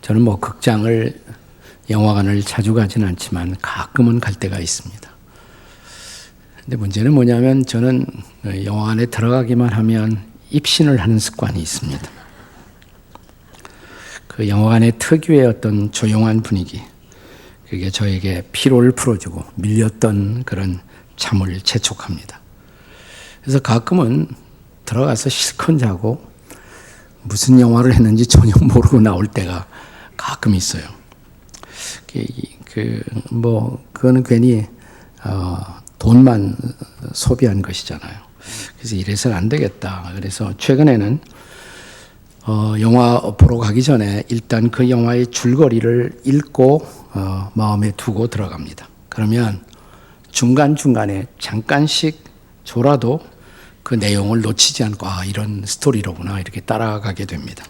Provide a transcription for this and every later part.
저는 극장을, 영화관을 자주 가진 않지만 가끔은 갈 때가 있습니다. 근데 문제는 뭐냐면 저는 영화관에 들어가기만 하면 입신을 하는 습관이 있습니다. 그 영화관의 특유의 어떤 조용한 분위기, 그게 저에게 피로를 풀어주고 밀렸던 그런 잠을 재촉합니다. 그래서 가끔은 들어가서 실컷 자고 무슨 영화를 했는지 전혀 모르고 나올 때가 가끔 있어요. 그거는 괜히 돈만 소비한 것이잖아요. 그래서 이래서는 안 되겠다. 그래서 최근에는 영화 보러 가기 전에 일단 그 영화의 줄거리를 읽고 마음에 두고 들어갑니다. 그러면 중간중간에 잠깐씩 졸아도 그 내용을 놓치지 않고 이런 스토리로구나 이렇게 따라가게 됩니다.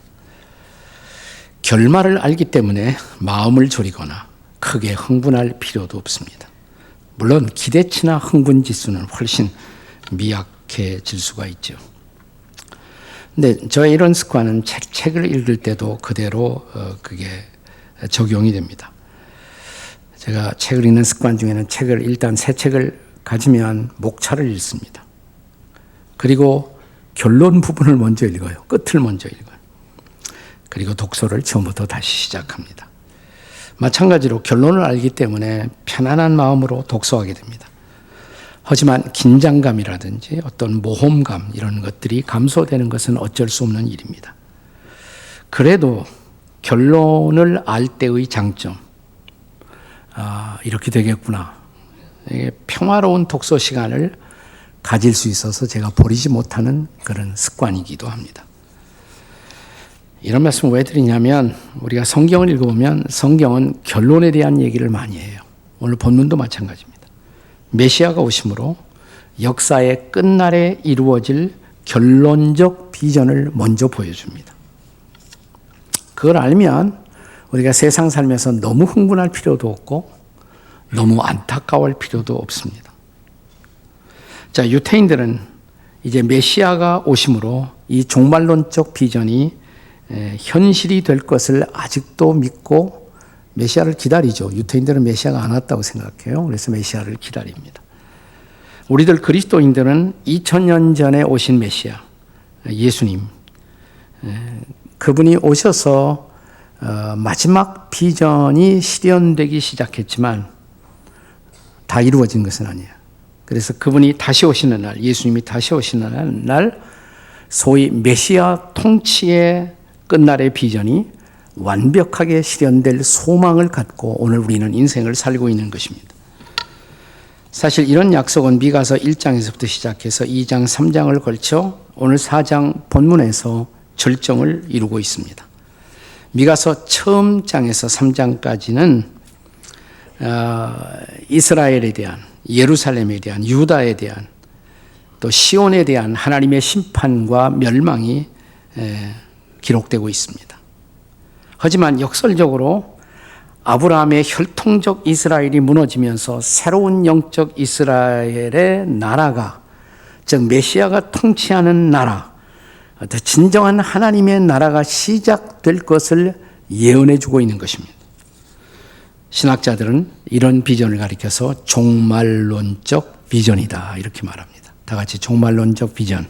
결말을 알기 때문에 마음을 졸이거나 크게 흥분할 필요도 없습니다. 물론 기대치나 흥분 지수는 훨씬 미약해질 수가 있죠. 근데 저의 이런 습관은 책을 읽을 때도 그대로 그게 적용이 됩니다. 제가 책을 읽는 습관 중에는 일단 새 책을 가지면 목차를 읽습니다. 그리고 결론 부분을 먼저 읽어요. 끝을 먼저 읽어요. 그리고 독서를 처음부터 다시 시작합니다. 마찬가지로 결론을 알기 때문에 편안한 마음으로 독서하게 됩니다. 하지만 긴장감이라든지 어떤 모험감 이런 것들이 감소되는 것은 어쩔 수 없는 일입니다. 그래도 결론을 알 때의 장점, 이렇게 되겠구나. 평화로운 독서 시간을 가질 수 있어서 제가 버리지 못하는 그런 습관이기도 합니다. 이런 말씀을 왜 드리냐면 우리가 성경을 읽어보면 성경은 결론에 대한 얘기를 많이 해요. 오늘 본문도 마찬가지입니다. 메시아가 오심으로 역사의 끝날에 이루어질 결론적 비전을 먼저 보여줍니다. 그걸 알면 우리가 세상 살면서 너무 흥분할 필요도 없고 너무 안타까워할 필요도 없습니다. 자, 유태인들은 이제 메시아가 오심으로 이 종말론적 비전이 현실이 될 것을 아직도 믿고 메시아를 기다리죠. 유태인들은 메시아가 안 왔다고 생각해요. 그래서 메시아를 기다립니다. 우리들 그리스도인들은 2000년 전에 오신 메시아, 예수님, 그분이 오셔서 마지막 비전이 실현되기 시작했지만 다 이루어진 것은 아니에요. 그래서 그분이 다시 오시는 날, 예수님이 다시 오시는 날, 소위 메시아 통치의 끝날의 비전이 완벽하게 실현될 소망을 갖고 오늘 우리는 인생을 살고 있는 것입니다. 사실 이런 약속은 미가서 1장에서부터 시작해서 2장, 3장을 걸쳐 오늘 4장 본문에서 절정을 이루고 있습니다. 미가서 처음 장에서 3장까지는 이스라엘에 대한, 예루살렘에 대한, 유다에 대한, 또 시온에 대한 하나님의 심판과 멸망이 기록되고 있습니다. 하지만 역설적으로 아브라함의 혈통적 이스라엘이 무너지면서 새로운 영적 이스라엘의 나라가, 즉 메시아가 통치하는 나라, 진정한 하나님의 나라가 시작될 것을 예언해 주고 있는 것입니다. 신학자들은 이런 비전을 가리켜서 종말론적 비전이다 이렇게 말합니다. 다 같이 종말론적 비전.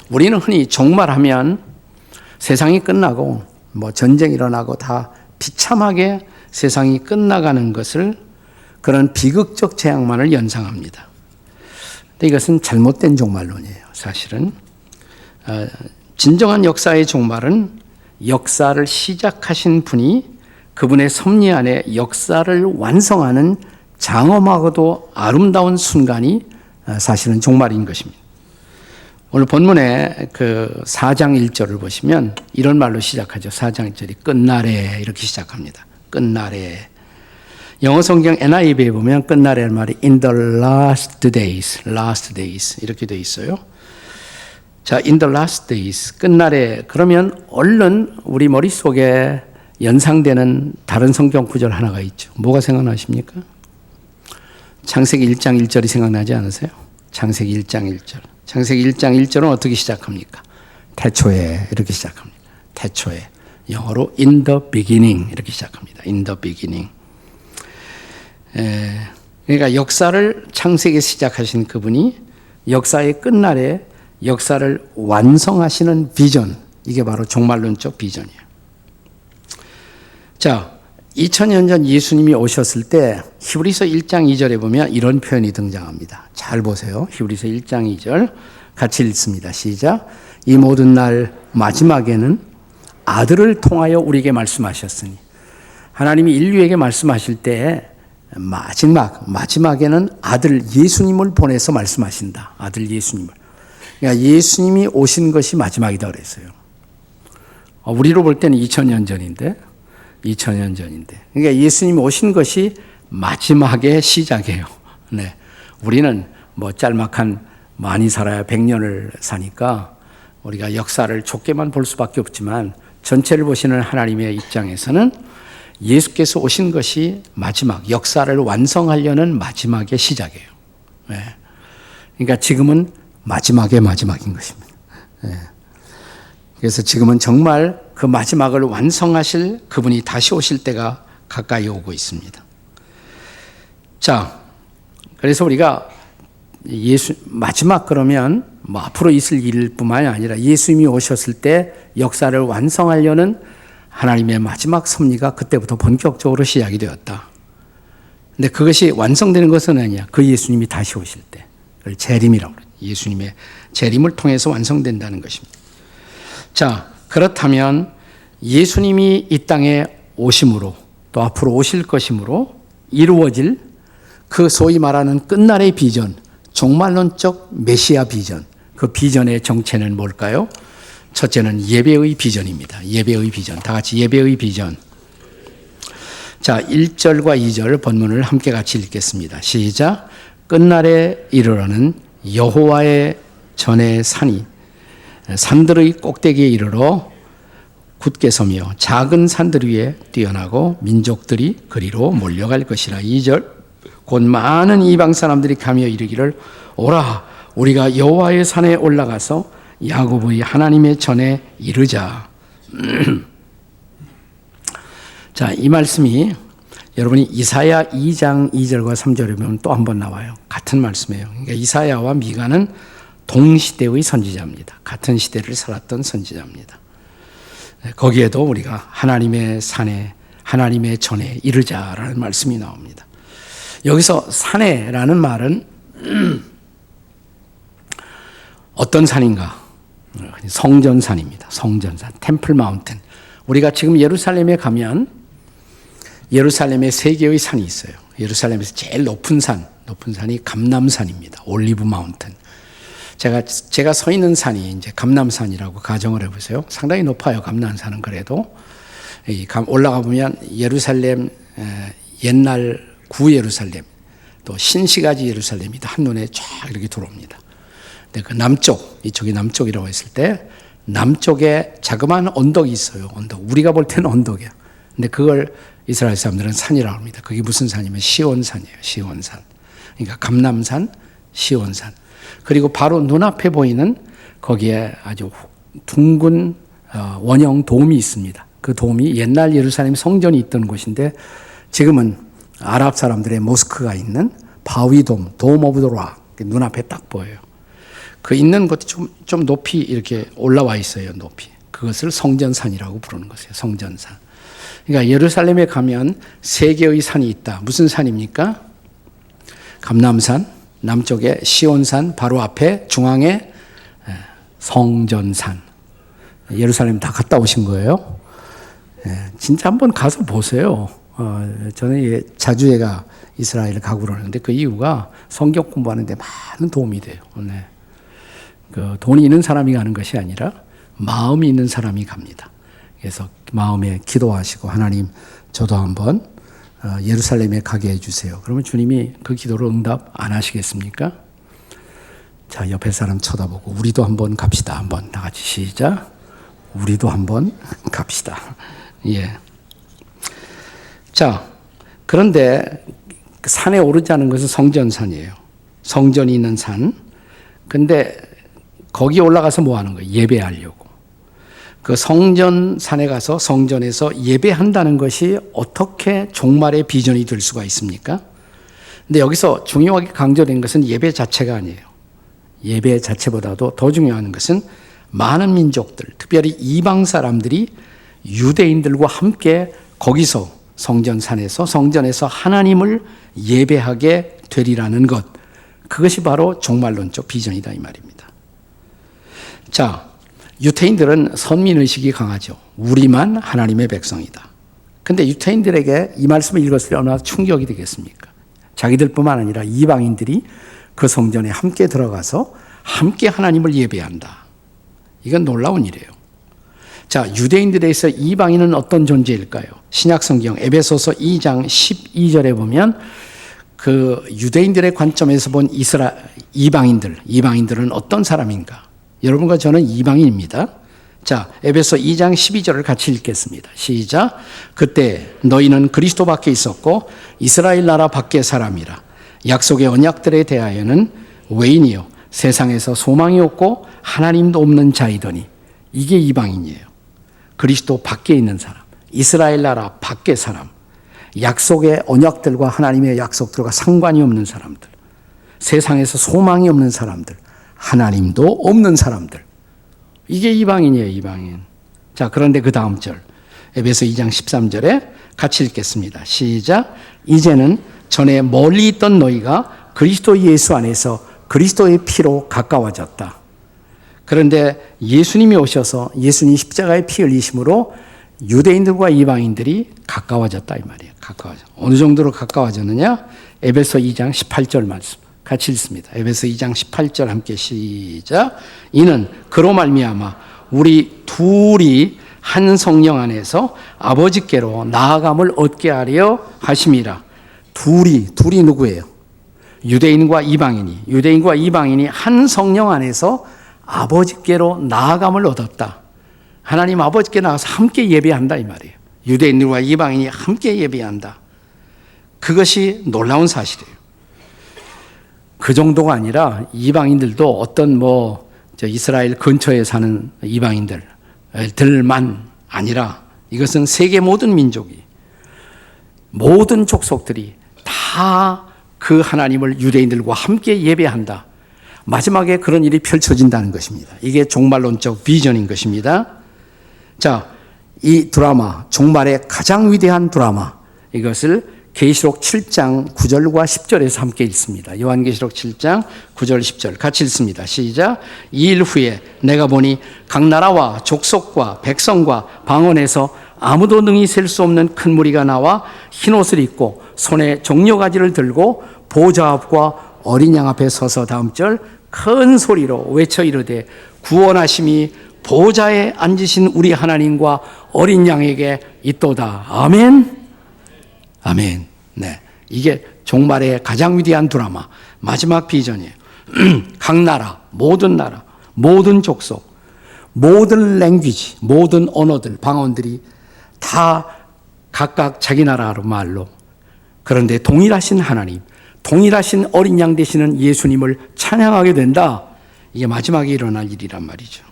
우리는 흔히 종말하면 세상이 끝나고 전쟁이 일어나고 다 비참하게 세상이 끝나가는 것을, 그런 비극적 재앙만을 연상합니다. 근데 이것은 잘못된 종말론이에요. 사실은 진정한 역사의 종말은 역사를 시작하신 분이 그분의 섭리 안에 역사를 완성하는 장엄하고도 아름다운 순간이 사실은 종말인 것입니다. 오늘 본문의 그 4장 1절을 보시면 이런 말로 시작하죠. 4장 1절이 끝날에 이렇게 시작합니다. 끝날에. 영어 성경 NIV에 보면 끝날에라는 말이 in the last days 이렇게 되어 있어요. 자, in the last days, 끝날에. 그러면 얼른 우리 머릿속에 연상되는 다른 성경 구절 하나가 있죠. 뭐가 생각나십니까? 창세기 1장 1절이 생각나지 않으세요? 창세기 1장 1절. 창세기 1장 1절은 어떻게 시작합니까? 태초에 이렇게 시작합니다. 태초에. 영어로 in the beginning 이렇게 시작합니다. in the beginning. 그러니까 역사를 창세기에 시작하신 그분이 역사의 끝날에 역사를 완성하시는 비전, 이게 바로 종말론적 비전이에요. 자, 2000년 전 예수님이 오셨을 때 히브리서 1장 2절에 보면 이런 표현이 등장합니다. 잘 보세요. 히브리서 1장 2절 같이 읽습니다. 시작. 이 모든 날 마지막에는 아들을 통하여 우리에게 말씀하셨으니, 하나님이 인류에게 말씀하실 때 마지막에는 아들 예수님을 보내서 말씀하신다. 아들 예수님을. 그러니까 예수님이 오신 것이 마지막이다 그랬어요. 우리로 볼 때는 2000년 전인데. 그러니까 예수님이 오신 것이 마지막의 시작이에요. 네. 우리는 뭐 짤막한 많이 살아야 100년을 사니까 우리가 역사를 좁게만 볼 수밖에 없지만 전체를 보시는 하나님의 입장에서는 예수께서 오신 것이 마지막, 역사를 완성하려는 마지막의 시작이에요. 네. 그러니까 지금은 마지막인 것입니다. 네. 그래서 지금은 정말 그 마지막을 완성하실 그분이 다시 오실 때가 가까이 오고 있습니다. 자, 그래서 우리가 마지막 그러면 뭐 앞으로 있을 일뿐만이 아니라 예수님이 오셨을 때 역사를 완성하려는 하나님의 마지막 섭리가 그때부터 본격적으로 시작이 되었다. 근데 그것이 완성되는 것은 아니야. 그 예수님이 다시 오실 때. 그걸 재림이라고 그래요. 예수님의 재림을 통해서 완성된다는 것입니다. 자, 그렇다면 예수님이 이 땅에 오심으로 또 앞으로 오실 것이므로 이루어질 그 소위 말하는 끝날의 비전, 종말론적 메시아 비전, 그 비전의 정체는 뭘까요? 첫째는 예배의 비전입니다. 예배의 비전. 다 같이 예배의 비전. 자, 1절과 2절 본문을 함께 같이 읽겠습니다. 시작. 끝날에 이르러는 여호와의 전의 산이 산들의 꼭대기에 이르러 굳게 서며 작은 산들 위에 뛰어나고 민족들이 그리로 몰려갈 것이라. 2절. 곧 많은 이방 사람들이 가며 이르기를 오라 우리가 여호와의 산에 올라가서 야곱의 하나님의 전에 이르자. 자, 이 말씀이 여러분이 이사야 2장 2절과 3절에 보면 또 한 번 나와요. 같은 말씀이에요. 그러니까 이사야와 미가는 동시대의 선지자입니다. 같은 시대를 살았던 선지자입니다. 거기에도 우리가 하나님의 산에 하나님의 전에 이르자라는 말씀이 나옵니다. 여기서 산에라는 말은 어떤 산인가? 성전산입니다. 성전산, 템플 마운틴. 우리가 지금 예루살렘에 가면 예루살렘에 세 개의 산이 있어요. 예루살렘에서 제일 높은 산이 감람산입니다. 올리브 마운틴. 제가 서 있는 산이 이제 감람산이라고 가정을 해보세요. 상당히 높아요. 감람산은 그래도 올라가 보면 예루살렘 옛날 구 예루살렘 또 신시가지 예루살렘이 다 한눈에 쫙 이렇게 들어옵니다. 근데 그 남쪽, 이쪽이 남쪽이라고 했을 때 남쪽에 자그마한 언덕이 있어요. 언덕. 우리가 볼 때는 언덕이야. 근데 그걸 이스라엘 사람들은 산이라고 합니다. 그게 무슨 산이면 시온산이에요. 시온산. 그러니까 감람산, 시온산. 그리고 바로 눈앞에 보이는 거기에 아주 둥근 원형 돔이 있습니다. 그 돔이 옛날 예루살렘 성전이 있던 곳인데 지금은 아랍 사람들의 모스크가 있는 바위돔, 돔 오브 더 락, 눈앞에 딱 보여요. 그 있는 곳이 좀 높이 이렇게 올라와 있어요. 높이. 그것을 성전산이라고 부르는 것이에요. 성전산. 그러니까 예루살렘에 가면 세 개의 산이 있다. 무슨 산입니까? 감람산, 남쪽에 시온산, 바로 앞에 중앙에 성전산. 예루살렘 다 갔다 오신 거예요? 진짜 한번 가서 보세요. 저는 자주 얘가 이스라엘을 가고 그러는데 그 이유가 성경 공부하는데 많은 도움이 돼요. 네. 그 돈이 있는 사람이 가는 것이 아니라 마음이 있는 사람이 갑니다. 그래서 마음에 기도하시고 하나님 저도 한번 예루살렘에 가게 해주세요. 그러면 주님이 그 기도를 응답 안 하시겠습니까? 자, 옆에 사람 쳐다보고 우리도 한번 갑시다. 한번 다 같이 시작. 우리도 한번 갑시다. 예. 자, 그런데 산에 오르자는 것은 성전산이에요. 성전이 있는 산. 근데 거기 올라가서 뭐 하는 거예요? 예배하려고. 그 성전산에 가서 성전에서 예배한다는 것이 어떻게 종말의 비전이 될 수가 있습니까? 근데 여기서 중요하게 강조된 것은 예배 자체가 아니에요. 예배 자체보다도 더 중요한 것은 많은 민족들, 특별히 이방 사람들이 유대인들과 함께 거기서 성전에서 하나님을 예배하게 되리라는 것, 그것이 바로 종말론적 비전이다 이 말입니다. 자, 유태인들은 선민의식이 강하죠. 우리만 하나님의 백성이다. 근데 유태인들에게 이 말씀을 읽었을 때 얼마나 충격이 되겠습니까? 자기들뿐만 아니라 이방인들이 그 성전에 함께 들어가서 함께 하나님을 예배한다. 이건 놀라운 일이에요. 자, 유대인들에서 이방인은 어떤 존재일까요? 신약성경 에베소서 2장 12절에 보면 그 유대인들의 관점에서 본 이방인들은 어떤 사람인가? 여러분과 저는 이방인입니다. 자, 에베소 2장 12절을 같이 읽겠습니다. 시작. 그때 너희는 그리스도 밖에 있었고 이스라엘 나라 밖의 사람이라. 약속의 언약들에 대하여는 외인이요 세상에서 소망이 없고 하나님도 없는 자이더니, 이게 이방인이에요. 그리스도 밖에 있는 사람, 이스라엘 나라 밖의 사람, 약속의 언약들과 하나님의 약속들과 상관이 없는 사람들, 세상에서 소망이 없는 사람들, 하나님도 없는 사람들, 이게 이방인이에요. 이방인. 자, 그런데 그 다음 절 에베소 2장 13절에 같이 읽겠습니다. 시작. 이제는 전에 멀리 있던 너희가 그리스도 예수 안에서 그리스도의 피로 가까워졌다. 그런데 예수님이 오셔서 예수님 십자가의 피 흘리심으로 유대인들과 이방인들이 가까워졌다 이 말이에요. 가까워져. 어느 정도로 가까워졌느냐? 에베소 2장 18절 말씀 같이 읽습니다. 에베소 2장 18절 함께 시작. 이는 그로 말미암아 우리 둘이 한 성령 안에서 아버지께로 나아감을 얻게 하려 하심이라. 둘이 누구예요? 유대인과 이방인이 한 성령 안에서 아버지께로 나아감을 얻었다. 하나님 아버지께 나가서 함께 예배한다 이 말이에요. 유대인과 이방인이 함께 예배한다. 그것이 놀라운 사실이에요. 그 정도가 아니라 이방인들도 어떤 이스라엘 근처에 사는 이방인들만 아니라 이것은 세계 모든 민족이, 모든 족속들이 다 그 하나님을 유대인들과 함께 예배한다. 마지막에 그런 일이 펼쳐진다는 것입니다. 이게 종말론적 비전인 것입니다. 자, 이 드라마, 종말의 가장 위대한 드라마, 이것을 계시록 7장 9절과 10절에서 함께 읽습니다. 요한계시록 7장 9절 10절 같이 읽습니다. 시작. 이 일 후에 내가 보니 각 나라와 족속과 백성과 방언에서 아무도 능히 셀 수 없는 큰 무리가 나와 흰옷을 입고 손에 종려가지를 들고 보좌 앞과 어린 양 앞에 서서 다음 절 큰 소리로 외쳐 이르되 구원하심이 보좌에 앉으신 우리 하나님과 어린 양에게 있도다. 아멘. 아멘. 네, 이게 종말의 가장 위대한 드라마, 마지막 비전이에요. 각 나라, 모든 족속, 모든 랭귀지, 모든 언어들, 방언들이 다 각각 자기 나라 말로, 그런데 동일하신 하나님, 동일하신 어린 양 되시는 예수님을 찬양하게 된다. 이게 마지막에 일어날 일이란 말이죠.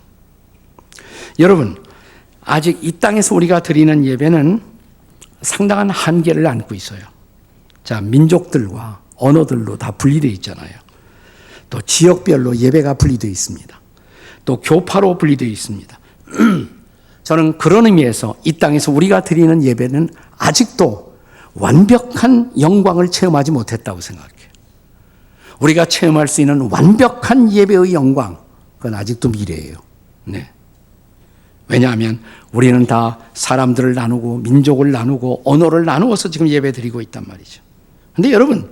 여러분, 아직 이 땅에서 우리가 드리는 예배는 상당한 한계를 안고 있어요. 자, 민족들과 언어들로 다 분리되어 있잖아요. 또 지역별로 예배가 분리되어 있습니다. 또 교파로 분리되어 있습니다. 저는 그런 의미에서 이 땅에서 우리가 드리는 예배는 아직도 완벽한 영광을 체험하지 못했다고 생각해요. 우리가 체험할 수 있는 완벽한 예배의 영광, 그건 아직도 미래예요. 네. 왜냐하면 우리는 다 사람들을 나누고 민족을 나누고 언어를 나누어서 지금 예배 드리고 있단 말이죠. 그런데 여러분,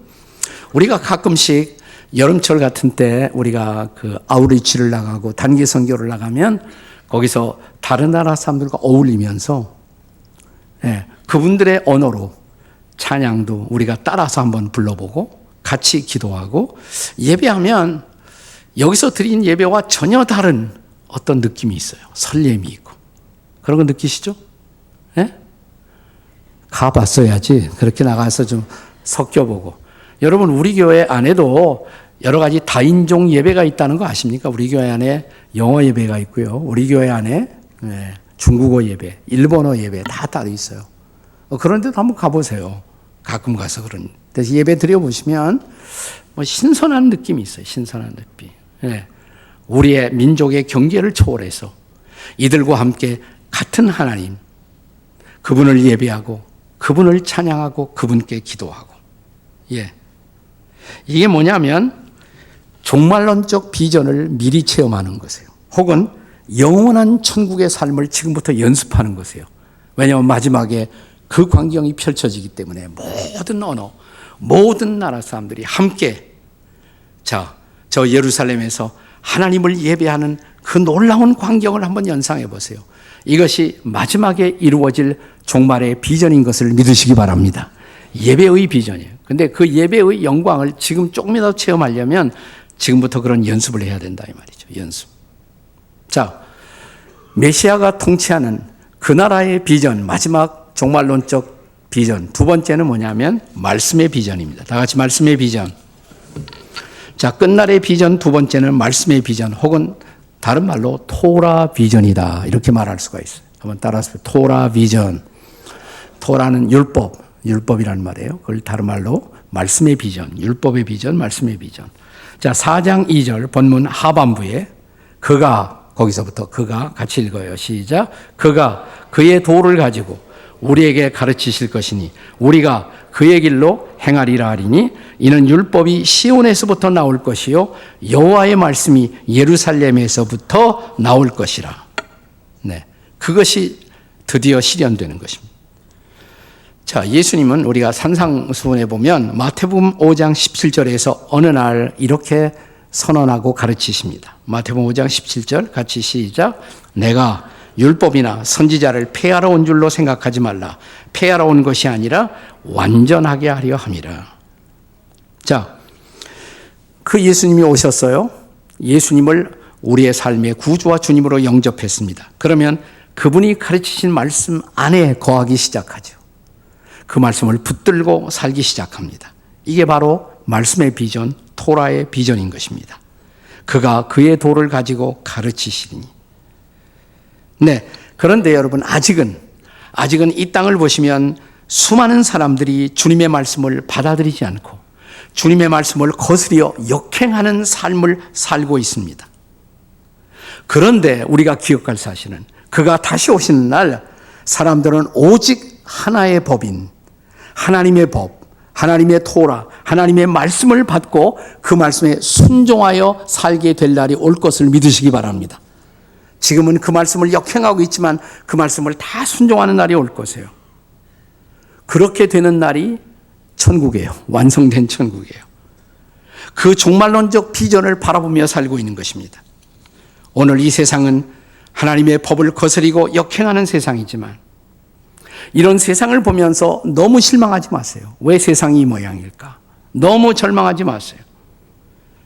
우리가 가끔씩 여름철 같은 때 우리가 그 아우리치를 나가고 단기 선교를 나가면 거기서 다른 나라 사람들과 어울리면서 그분들의 언어로 찬양도 우리가 따라서 한번 불러보고 같이 기도하고 예배하면 여기서 드린 예배와 전혀 다른 어떤 느낌이 있어요. 설렘이 있고. 그런 거 느끼시죠? 예? 가봤어야지. 그렇게 나가서 좀 섞여보고. 여러분, 우리 교회 안에도 여러 가지 다인종 예배가 있다는 거 아십니까? 우리 교회 안에 영어 예배가 있고요. 우리 교회 안에 중국어 예배, 일본어 예배 다 따로 있어요. 그런 데도 한번 가보세요. 가끔 가서 그런 데서 예배 드려보시면 뭐 신선한 느낌이 있어요. 신선한 느낌. 예. 우리의 민족의 경계를 초월해서 이들과 함께 같은 하나님, 그분을 예배하고 그분을 찬양하고 그분께 기도하고. 예. 이게 뭐냐면 종말론적 비전을 미리 체험하는 것이에요. 혹은 영원한 천국의 삶을 지금부터 연습하는 것이에요. 왜냐하면 마지막에 그 광경이 펼쳐지기 때문에 모든 언어, 모든 나라 사람들이 함께 저 예루살렘에서 하나님을 예배하는 그 놀라운 광경을 한번 연상해 보세요. 이것이 마지막에 이루어질 종말의 비전인 것을 믿으시기 바랍니다. 예배의 비전이에요. 근데 그 예배의 영광을 지금 조금이라도 체험하려면 지금부터 그런 연습을 해야 된다 이 말이죠. 연습. 자, 메시아가 통치하는 그 나라의 비전, 마지막 종말론적 비전. 두 번째는 뭐냐면 말씀의 비전입니다. 다 같이 말씀의 비전. 자, 끝날의 비전 두 번째는 말씀의 비전 혹은 다른 말로 토라 비전이다. 이렇게 말할 수가 있어요. 한번 따라서 토라 비전. 토라는 율법이라는 말이에요. 그걸 다른 말로 말씀의 비전, 율법의 비전, 말씀의 비전. 자, 4장 2절 본문 하반부에 거기서부터 그가 같이 읽어요. 시작. 그가 그의 도를 가지고 우리에게 가르치실 것이니 우리가 그의 길로 행하리라 하리니 이는 율법이 시온에서부터 나올 것이요 여호와의 말씀이 예루살렘에서부터 나올 것이라. 네, 그것이 드디어 실현되는 것입니다. 자, 예수님은 우리가 산상수훈에 보면 마태복음 5장 17절에서 어느 날 이렇게 선언하고 가르치십니다. 마태복음 5장 17절 같이 시작. 내가 율법이나 선지자를 폐하러 온 줄로 생각하지 말라. 폐하러 온 것이 아니라 완전하게 하려 함이라. 자, 그 예수님이 오셨어요. 예수님을 우리의 삶의 구주와 주님으로 영접했습니다. 그러면 그분이 가르치신 말씀 안에 거하기 시작하죠. 그 말씀을 붙들고 살기 시작합니다. 이게 바로 말씀의 비전, 토라의 비전인 것입니다. 그가 그의 도를 가지고 가르치시리니. 네, 그런데 여러분 아직은 이 땅을 보시면 수많은 사람들이 주님의 말씀을 받아들이지 않고 주님의 말씀을 거스려 역행하는 삶을 살고 있습니다. 그런데 우리가 기억할 사실은 그가 다시 오시는 날 사람들은 오직 하나의 법인 하나님의 법, 하나님의 토라, 하나님의 말씀을 받고 그 말씀에 순종하여 살게 될 날이 올 것을 믿으시기 바랍니다. 지금은 그 말씀을 역행하고 있지만 그 말씀을 다 순종하는 날이 올 것이에요. 그렇게 되는 날이 천국이에요. 완성된 천국이에요. 그 종말론적 비전을 바라보며 살고 있는 것입니다. 오늘 이 세상은 하나님의 법을 거스리고 역행하는 세상이지만 이런 세상을 보면서 너무 실망하지 마세요. 왜 세상이 이 모양일까? 너무 절망하지 마세요.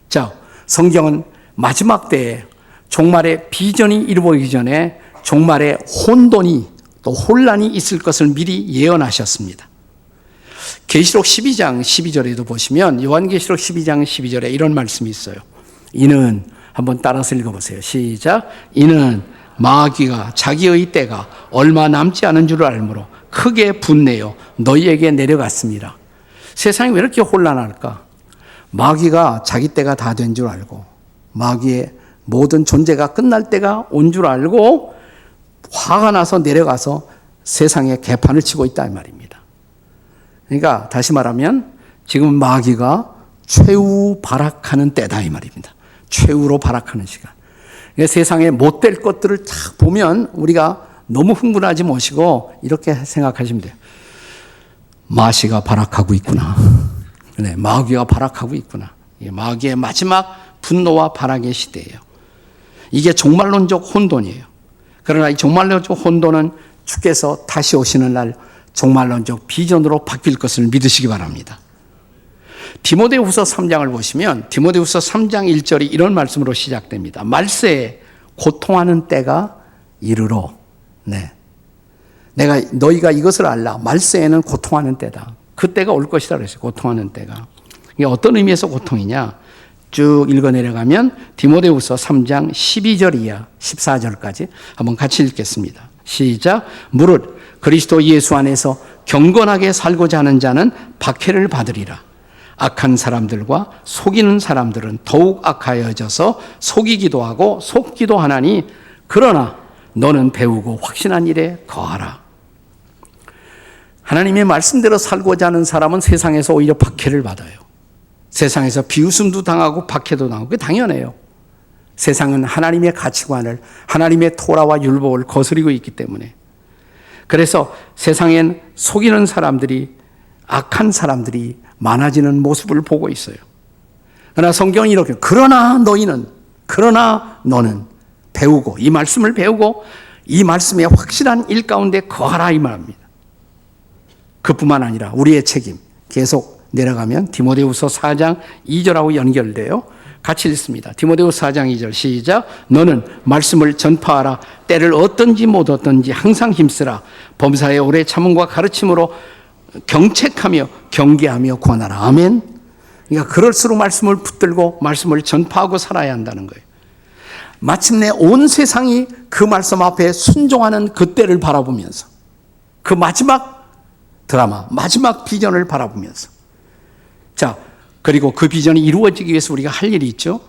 자, 성경은 마지막 때에 종말의 비전이 이루어지기 전에 종말의 혼돈이 또 혼란이 있을 것을 미리 예언하셨습니다. 계시록 12장 12절에도 보시면 요한계시록 12장 12절에 이런 말씀이 있어요. 이는 한번 따라서 읽어보세요. 시작. 이는 마귀가 자기의 때가 얼마 남지 않은 줄 알므로 크게 분내어 너희에게 내려갔습니다. 세상이 왜 이렇게 혼란할까? 마귀가 자기 때가 다 된 줄 알고 마귀의 모든 존재가 끝날 때가 온 줄 알고 화가 나서 내려가서 세상에 개판을 치고 있다 이 말입니다. 그러니까 다시 말하면 지금 마귀가 최후 발악하는 때다 이 말입니다. 최후로 발악하는 시간. 그러니까 세상에 못될 것들을 쫙 보면 우리가 너무 흥분하지 마시고 이렇게 생각하시면 돼요. 마귀가 발악하고 있구나. 네, 마귀가 발악하고 있구나. 마귀의 마지막 분노와 발악의 시대예요. 이게 종말론적 혼돈이에요. 그러나 이 종말론적 혼돈은 주께서 다시 오시는 날 종말론적 비전으로 바뀔 것을 믿으시기 바랍니다. 디모데후서 3장을 보시면 디모데후서 3장 1절이 이런 말씀으로 시작됩니다. 말세에 고통하는 때가 이르러. 네. 너희가 이것을 알라. 말세에는 고통하는 때다. 그 때가 올 것이다 그랬어요. 고통하는 때가. 이게 어떤 의미에서 고통이냐? 쭉 읽어 내려가면 디모데후서 3장 12절 이하 14절까지 한번 같이 읽겠습니다. 시작. 무릇 그리스도 예수 안에서 경건하게 살고자 하는 자는 박해를 받으리라. 악한 사람들과 속이는 사람들은 더욱 악하여져서 속이기도 하고 속기도 하나니 그러나 너는 배우고 확신한 일에 거하라. 하나님의 말씀대로 살고자 하는 사람은 세상에서 오히려 박해를 받아요. 세상에서 비웃음도 당하고 박해도 당하고 그게 당연해요. 세상은 하나님의 가치관을, 하나님의 토라와 율법을 거스리고 있기 때문에. 그래서 세상엔 속이는 사람들이, 악한 사람들이 많아지는 모습을 보고 있어요. 그러나 성경이 이렇게 그러나 너는 배우고, 이 말씀을 배우고 이 말씀의 확실한 일 가운데 거하라 이 말입니다. 그뿐만 아니라 우리의 책임 계속 내려가면 디모데후서 4장 2절하고 연결돼요. 같이 읽습니다. 디모데후서 4장 2절 시작. 너는 말씀을 전파하라. 때를 얻든지 못 얻든지 항상 힘쓰라. 범사에 오래 참음과 가르침으로 경책하며 경계하며 권하라. 아멘. 그러니까 그럴수록 말씀을 붙들고 말씀을 전파하고 살아야 한다는 거예요. 마침내 온 세상이 그 말씀 앞에 순종하는 그때를 바라보면서, 그 마지막 드라마, 마지막 비전을 바라보면서, 자, 그리고 그 비전이 이루어지기 위해서 우리가 할 일이 있죠.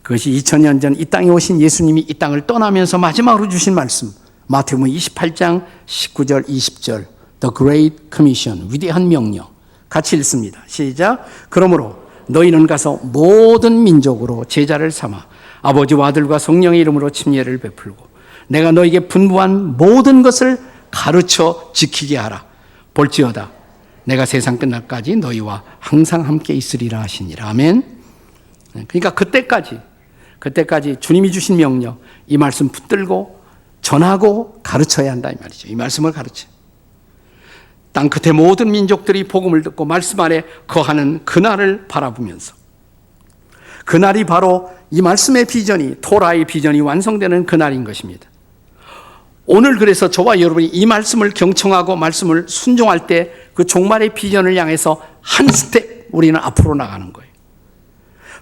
그것이 2000년 전 이 땅에 오신 예수님이 이 땅을 떠나면서 마지막으로 주신 말씀, 마태복음 28장 19절 20절 The Great Commission, 위대한 명령. 같이 읽습니다. 시작. 그러므로 너희는 가서 모든 민족으로 제자를 삼아 아버지와 아들과 성령의 이름으로 침례를 베풀고 내가 너에게 분부한 모든 것을 가르쳐 지키게 하라. 볼지어다 내가 세상 끝날까지 너희와 항상 함께 있으리라 하시니라. 아멘. 그러니까 그때까지 주님이 주신 명령, 이 말씀 붙들고 전하고 가르쳐야 한다 이 말이죠. 이 말씀을 가르쳐. 땅 끝의 모든 민족들이 복음을 듣고 말씀 안에 거하는 그날을 바라보면서, 그날이 바로 이 말씀의 비전이, 토라의 비전이 완성되는 그날인 것입니다. 오늘 그래서 저와 여러분이 이 말씀을 경청하고 말씀을 순종할 때 그 종말의 비전을 향해서 한 스텝 우리는 앞으로 나가는 거예요.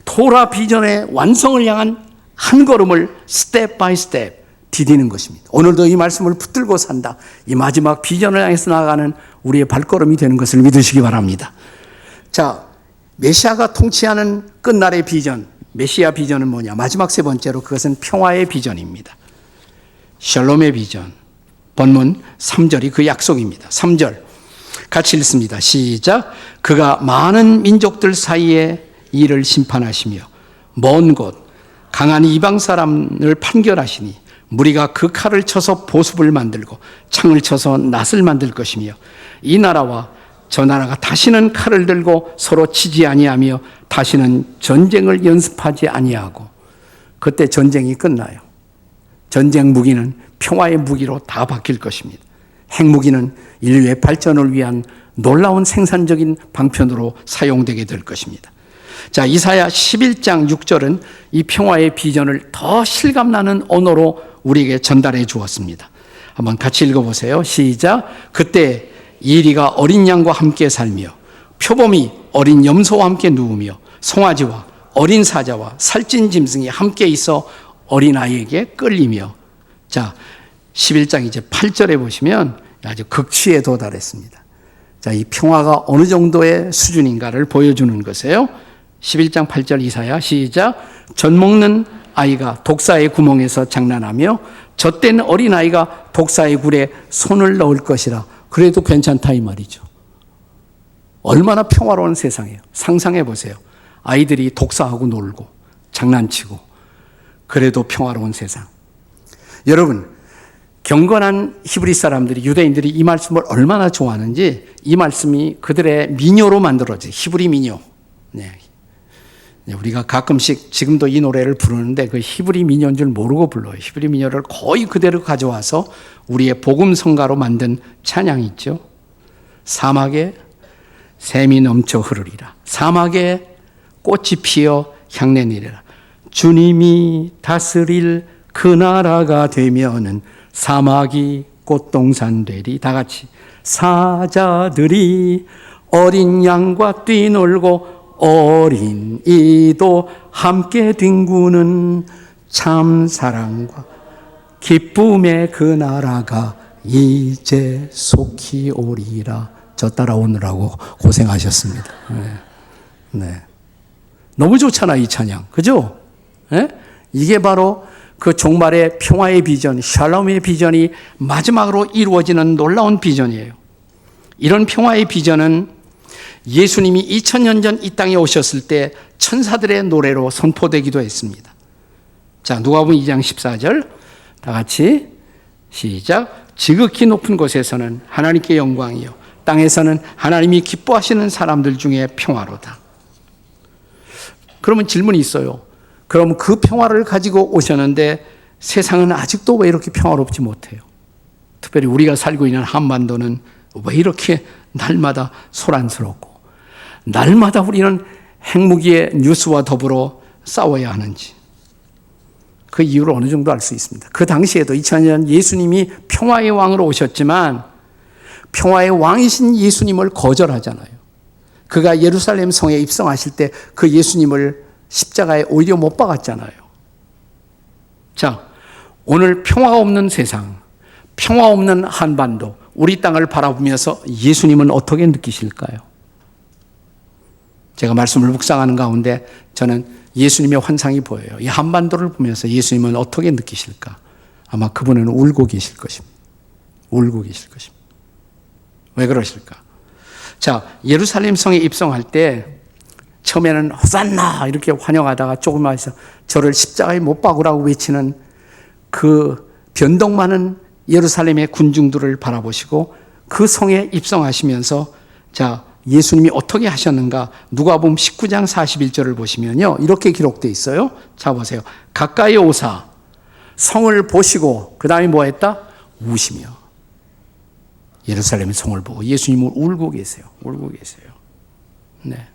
토라 비전의 완성을 향한 한 걸음을 스텝 바이 스텝 디디는 것입니다. 오늘도 이 말씀을 붙들고 산다. 이 마지막 비전을 향해서 나아가는 우리의 발걸음이 되는 것을 믿으시기 바랍니다. 자, 메시아가 통치하는 끝날의 비전, 메시아 비전은 뭐냐? 마지막 세 번째로 그것은 평화의 비전입니다. 샬롬의 비전. 본문 3절이 그 약속입니다. 3절 같이 읽습니다. 시작. 그가 많은 민족들 사이에 이를 심판하시며 먼 곳 강한 이방 사람을 판결하시니 무리가 그 칼을 쳐서 보습을 만들고 창을 쳐서 낫을 만들 것이며 이 나라와 저 나라가 다시는 칼을 들고 서로 치지 아니하며 다시는 전쟁을 연습하지 아니하고, 그때 전쟁이 끝나요. 전쟁 무기는 평화의 무기로 다 바뀔 것입니다. 핵무기는 인류의 발전을 위한 놀라운 생산적인 방편으로 사용되게 될 것입니다. 자, 이사야 11장 6절은 이 평화의 비전을 더 실감나는 언어로 우리에게 전달해 주었습니다. 한번 같이 읽어보세요. 시작. 그때 이리가 어린 양과 함께 살며 표범이 어린 염소와 함께 누우며 송아지와 어린 사자와 살찐 짐승이 함께 있어 어린아이에게 끌리며. 자, 11장 이제 8절에 보시면 아주 극치에 도달했습니다. 자, 이 평화가 어느 정도의 수준인가를 보여주는 것이에요. 11장 8절 이사야 시작. 젖먹는 아이가 독사의 구멍에서 장난하며 젖된 어린아이가 독사의 굴에 손을 넣을 것이라. 그래도 괜찮다 이 말이죠. 얼마나 평화로운 세상이에요. 상상해 보세요. 아이들이 독사하고 놀고 장난치고 그래도 평화로운 세상. 여러분, 경건한 히브리 사람들이, 유대인들이 이 말씀을 얼마나 좋아하는지, 이 말씀이 그들의 민요로 만들어진 히브리 민요. 네. 우리가 가끔씩 지금도 이 노래를 부르는데 그 히브리 민요인 줄 모르고 불러요. 히브리 민요를 거의 그대로 가져와서 우리의 복음 성가로 만든 찬양이 있죠. 사막에 샘이 넘쳐 흐르리라. 사막에 꽃이 피어 향내 내리라. 주님이 다스릴 그 나라가 되면은 사막이 꽃동산 되리. 다 같이. 사자들이 어린 양과 뛰놀고 어린 이도 함께 뒹구는 참 사랑과 기쁨의 그 나라가 이제 속히 오리라. 저 따라오느라고 고생하셨습니다. 네. 네. 너무 좋잖아, 이 찬양. 그죠? 네? 이게 바로 그 종말의 평화의 비전, 샬롬의 비전이 마지막으로 이루어지는 놀라운 비전이에요. 이런 평화의 비전은 예수님이 2000년 전 이 땅에 오셨을 때 천사들의 노래로 선포되기도 했습니다. 자, 누가복음 2장 14절 다 같이 시작. 지극히 높은 곳에서는 하나님께 영광이요 땅에서는 하나님이 기뻐하시는 사람들 중에 평화로다. 그러면 질문이 있어요. 그럼 그 평화를 가지고 오셨는데 세상은 아직도 왜 이렇게 평화롭지 못해요? 특별히 우리가 살고 있는 한반도는 왜 이렇게 날마다 소란스럽고 날마다 우리는 핵무기의 뉴스와 더불어 싸워야 하는지, 그 이유를 어느 정도 알 수 있습니다. 그 당시에도 2000년 예수님이 평화의 왕으로 오셨지만 평화의 왕이신 예수님을 거절하잖아요. 그가 예루살렘 성에 입성하실 때 그 예수님을 십자가에 오히려 못 박았잖아요. 자, 오늘 평화가 없는 세상, 평화 없는 한반도, 우리 땅을 바라보면서 예수님은 어떻게 느끼실까요? 제가 말씀을 묵상하는 가운데 저는 예수님의 환상이 보여요. 이 한반도를 보면서 예수님은 어떻게 느끼실까? 아마 그분은 울고 계실 것입니다. 울고 계실 것입니다. 왜 그러실까? 자, 예루살렘 성에 입성할 때 처음에는 호산나 이렇게 환영하다가 조금 와서 저를 십자가에 못 박으라고 외치는 그 변덕 많은 예루살렘의 군중들을 바라보시고 그 성에 입성하시면서 자, 예수님이 어떻게 하셨는가? 누가복음 19장 41절을 보시면요, 이렇게 기록되어 있어요. 자, 보세요. 가까이 오사 성을 보시고 그 다음에 뭐 했다? 우시며. 예루살렘의 성을 보고 예수님을 울고 계세요. 울고 계세요. 네.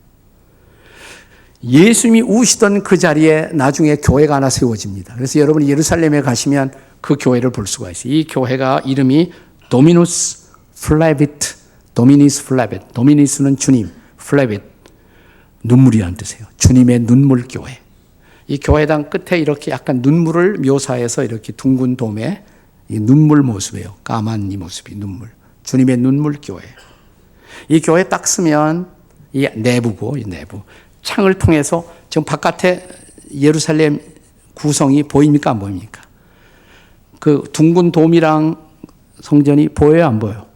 예수님이 우시던 그 자리에 나중에 교회가 하나 세워집니다. 그래서 여러분이 예루살렘에 가시면 그 교회를 볼 수가 있어요. 이 교회가 이름이 도미누스 플레빗, 도미니스 플레빗. 도미니스는 주님, 플레빗 눈물이라는 뜻이에요. 주님의 눈물 교회. 이 교회당 끝에 이렇게 약간 눈물을 묘사해서 이렇게 둥근 돔에 이 눈물 모습이에요. 까만 이 모습이 눈물. 주님의 눈물 교회. 이 교회 딱 쓰면 이 내부고, 이 내부. 창을 통해서 지금 바깥에 예루살렘 구성이 보입니까? 안 보입니까? 그 둥근 돔이랑 성전이 보여요? 안 보여요?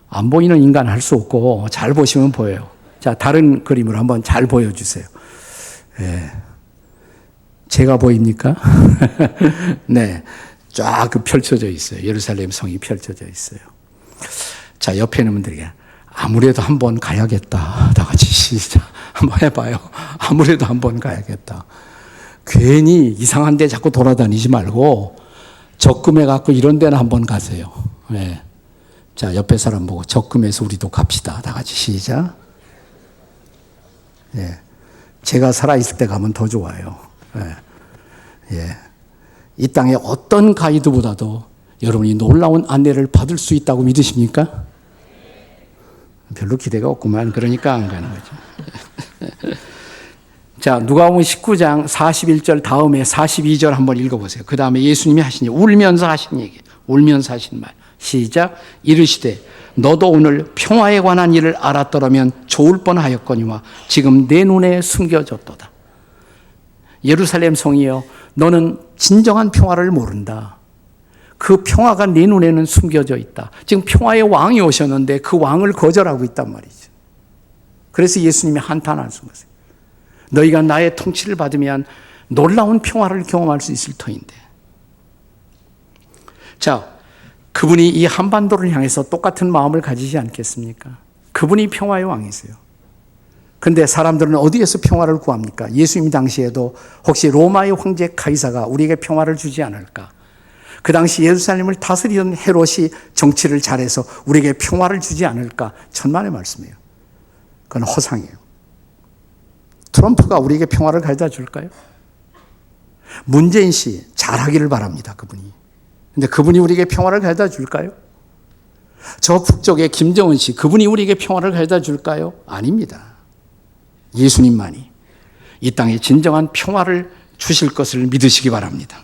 안 보이는 인간 할 수 없고 잘 보시면 보여요. 자, 다른 그림으로 한번 잘 보여주세요. 예. 제가 보입니까? 네. 쫙 그 펼쳐져 있어요. 예루살렘 성이 펼쳐져 있어요. 자, 옆에 있는 분들에게 아무래도 한번 가야겠다. 다 같이 시작. 한번 해봐요. 아무래도 한번 가야겠다. 괜히 이상한 데 자꾸 돌아다니지 말고 적금해갖고 이런 데는 한번 가세요. 네. 자, 옆에 사람 보고 적금해서 우리도 갑시다. 다 같이 시작. 예. 제가 살아있을 때 가면 더 좋아요. 예. 예. 이 땅의 어떤 가이드보다도 여러분이 놀라운 안내를 받을 수 있다고 믿으십니까? 별로 기대가 없구만. 그러니까 안 가는 거죠. 자, 누가복음 19장 41절 다음에 42절 한번 읽어보세요. 그 다음에 예수님이 하신 얘기, 울면서 하신 얘기, 울면서 하신 말. 시작. 이르시되 너도 오늘 평화에 관한 일을 알았더라면 좋을 뻔하였거니와 지금 내 눈에 숨겨졌도다. 예루살렘 성이여, 너는 진정한 평화를 모른다. 그 평화가 네 눈에는 숨겨져 있다. 지금 평화의 왕이 오셨는데 그 왕을 거절하고 있단 말이죠. 그래서 예수님이 한탄하신 거예요. 너희가 나의 통치를 받으면 놀라운 평화를 경험할 수 있을 터인데. 자, 그분이 이 한반도를 향해서 똑같은 마음을 가지지 않겠습니까? 그분이 평화의 왕이세요. 근데 사람들은 어디에서 평화를 구합니까? 예수님 당시에도 혹시 로마의 황제 카이사가 우리에게 평화를 주지 않을까? 그 당시 예루살렘을 다스리던 헤롯이 정치를 잘해서 우리에게 평화를 주지 않을까? 천만의 말씀이에요. 그건 허상이에요. 트럼프가 우리에게 평화를 가져다 줄까요? 문재인 씨 잘하기를 바랍니다. 그분이. 근데 그분이 우리에게 평화를 가져다 줄까요? 저 북쪽의 김정은 씨, 그분이 우리에게 평화를 가져다 줄까요? 아닙니다. 예수님만이 이 땅에 진정한 평화를 주실 것을 믿으시기 바랍니다.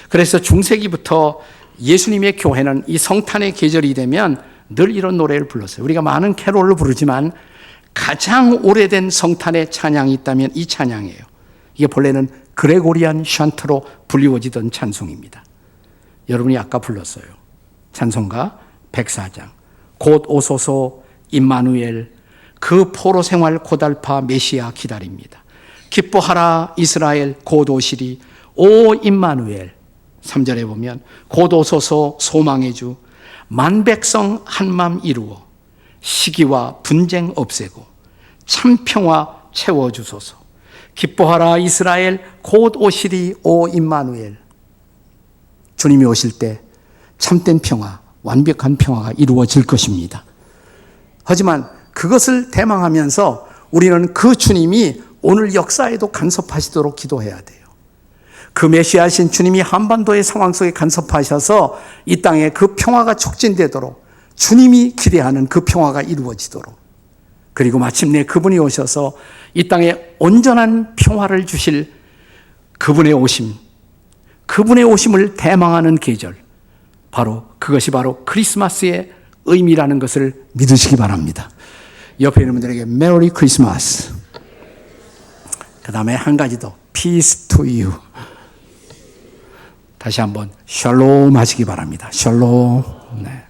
그래서 중세기부터 예수님의 교회는 이 성탄의 계절이 되면 늘 이런 노래를 불렀어요. 우리가 많은 캐롤을 부르지만 가장 오래된 성탄의 찬양이 있다면 이 찬양이에요. 이게 본래는 그레고리안 샨트로 불리워지던 찬송입니다. 여러분이 아까 불렀어요. 찬송가 104장. 곧 오소서 임마누엘, 그 포로 생활 고달파 메시아 기다립니다. 기뻐하라 이스라엘 곧 오시리 오 임마누엘. 3절에 보면 곧 오소서 소망의 주 만백성 한맘 이루어 시기와 분쟁 없애고 참평화 채워주소서. 기뻐하라 이스라엘 곧 오시리 오 임마누엘. 주님이 오실 때 참된 평화, 완벽한 평화가 이루어질 것입니다. 하지만 그것을 대망하면서 우리는 그 주님이 오늘 역사에도 간섭하시도록 기도해야 돼요. 그 메시아신 주님이 한반도의 상황 속에 간섭하셔서 이 땅에 그 평화가 촉진되도록 주님이 기대하는 그 평화가 이루어지도록, 그리고 마침내 그분이 오셔서 이 땅에 온전한 평화를 주실 그분의 오심, 그분의 오심을 대망하는 계절, 그것이 바로 크리스마스의 의미라는 것을 믿으시기 바랍니다. 옆에 있는 분들에게 메리 크리스마스. 그 다음에 한 가지 더, Peace to you. 다시 한번 샬롬 하시기 바랍니다. 샬롬. 네.